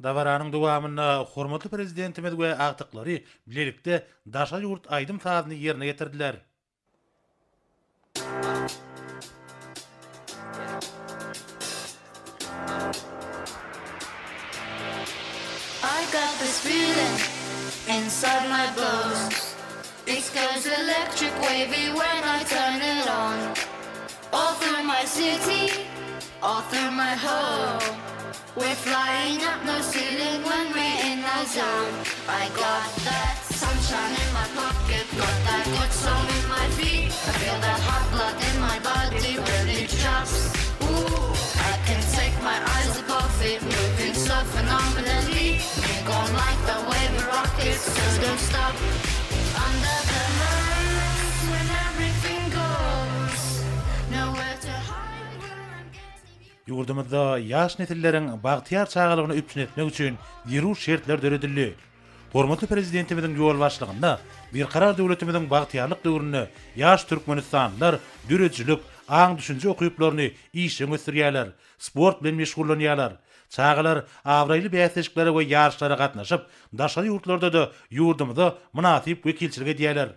Davaranın dowamynda hormatly prezidentimiz we agtyklary bilelikde daşa ýurt aýdym sazyny ýerine getirdiler. I got this feeling inside my bones. It goes electric wavy when I turn it on. All through my city, all through my home. We're flying up no ceiling when we're in our zone. I got that sunshine in my pocket, got that good soul in my feet. I feel that hot blood in my body when it drops. Ooh, I can take my eyes above it, moving so phenomenally. We're gone like the wave of rockets, just don't stop. Under the lights when everything goes, nowhere to hide when I'm getting you. Ýurdumyzda ýaş nesilleriň bagtyar çagalygyny üpçün etmek üçin ýerü şertler döredildi. Hormatly prezidentimiziň ýol başlygynda bir karar döwletimiziň bagtyarlyk döwrüne ýaş türkmenistanlylar dürejçilik, aň düşünje okuyuplaryny işe gösterýärler, sport bilen meşgullanýarlar. Çagalar awraýly bäsleşiklere we ýarşlara gatnaşyp, daşary ýurtlarda da ýurdumyza munasyp wekilçilik edýärler.